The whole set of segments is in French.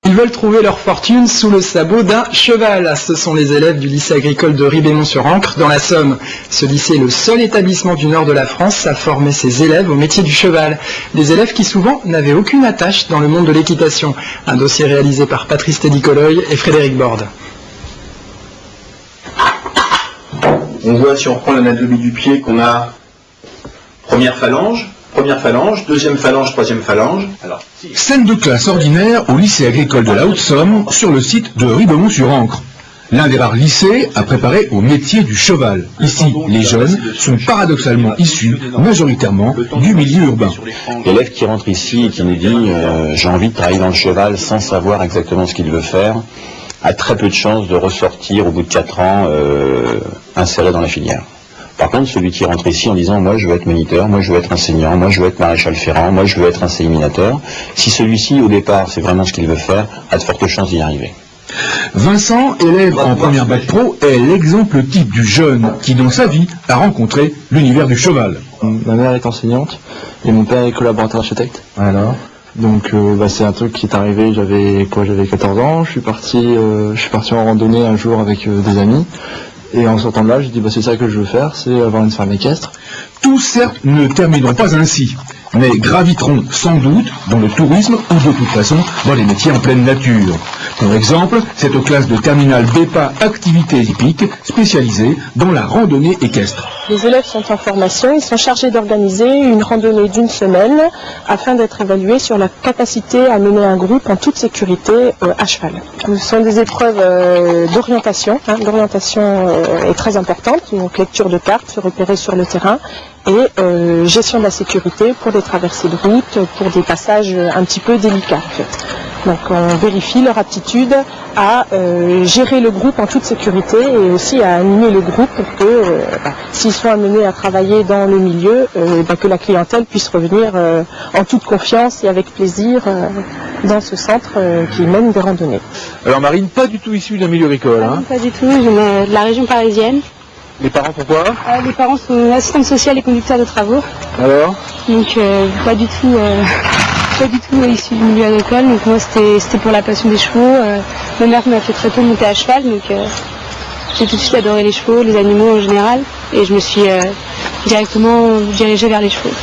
Ils veulent trouver leur fortune sous le sabot d'un cheval. Ce sont les élèves du lycée agricole de Ribémont-sur-Ancre, dans la Somme. Ce lycée est le seul établissement du nord de la France à former ses élèves au métier du cheval. Des élèves qui souvent n'avaient aucune attache dans le monde de l'équitation. Un dossier réalisé par Patrice Tédicoloy et Frédéric Borde. On voit, si on reprend l'anatomie du pied, qu'on a première phalange, deuxième phalange, troisième phalange. Alors, scène de classe ordinaire au lycée agricole de la Haute-Somme, sur le site de Ribémont-sur-Ancre. L'un des rares lycées à préparer au métier du cheval. Ici, les jeunes sont paradoxalement issus, majoritairement, du milieu urbain. L'élève qui rentre ici et qui nous dit j'ai envie de travailler dans le cheval sans savoir exactement ce qu'il veut faire, a très peu de chances de ressortir au bout de 4 ans inséré dans la filière. Par contre, celui qui rentre ici en disant « moi je veux être moniteur, moi je veux être enseignant, moi je veux être maréchal ferrant, moi je veux être un séminateur », si celui-ci au départ c'est vraiment ce qu'il veut faire, a de fortes chances d'y arriver. Vincent, élève en première bac pro, est l'exemple type du jeune qui dans sa vie a rencontré l'univers du cheval. Ma mère est enseignante et mon père est collaborateur architecte. Alors, donc c'est un truc qui est arrivé, j'avais 14 ans, je suis parti en randonnée un jour avec des amis. Et en sortant de là, j'ai dit c'est ça que je veux faire, c'est avoir une ferme équestre. Tous certes ne termineront pas ainsi, mais graviteront sans doute dans le tourisme ou de toute façon dans les métiers en pleine nature. Pour exemple, cette classe de terminale BEPA activités hippiques spécialisée dans la randonnée équestre. Les élèves sont en formation, ils sont chargés d'organiser une randonnée d'une semaine afin d'être évalués sur la capacité à mener un groupe en toute sécurité à cheval. Ce sont des épreuves d'orientation. L'orientation est très importante, donc lecture de cartes, se repérer sur le terrain et gestion de la sécurité pour des traversées de route, pour des passages un petit peu délicats en fait. Donc on vérifie leur aptitude à gérer le groupe en toute sécurité et aussi à animer le groupe pour que s'ils sont amenés à travailler dans le milieu, que la clientèle puisse revenir en toute confiance et avec plaisir dans ce centre qui mène des randonnées. Alors Marine, pas du tout issue d'un milieu agricole, hein? Pas du tout, je viens de la région parisienne. Les parents pourquoi? Les parents sont assistantes sociales et conducteurs de travaux. Alors? Donc pas du tout issu du milieu agricole, donc moi c'était pour la passion des chevaux. Ma mère m'a fait très tôt monter à cheval, donc j'ai tout de suite adoré les chevaux, les animaux en général, et je me suis directement dirigée vers les chevaux.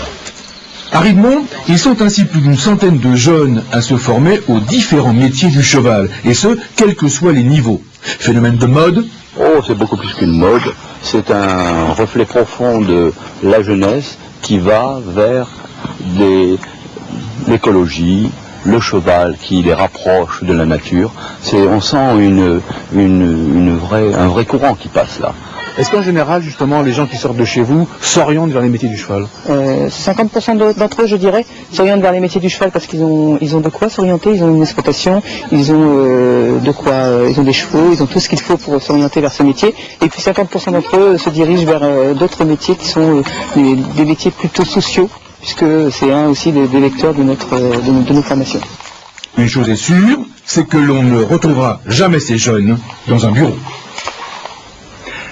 À Ribemont, ils sont ainsi plus d'une centaine de jeunes à se former aux différents métiers du cheval, et ce, quels que soient les niveaux. Phénomène de mode? Oh, c'est beaucoup plus qu'une mode, c'est un reflet profond de la jeunesse qui va vers l'écologie, le cheval qui les rapproche de la nature. On sent un vrai courant qui passe là. Est-ce qu'en général, justement, les gens qui sortent de chez vous s'orientent vers les métiers du cheval? 50% d'entre eux, je dirais, s'orientent vers les métiers du cheval parce qu'ils ont de quoi s'orienter, ils ont une exploitation, ils ont ils ont des chevaux, ils ont tout ce qu'il faut pour s'orienter vers ce métier. Et puis 50% d'entre eux se dirigent vers d'autres métiers qui sont des métiers plutôt sociaux, puisque c'est un aussi des vecteurs de nos formations. Une chose est sûre, c'est que l'on ne retrouvera jamais ces jeunes dans un bureau.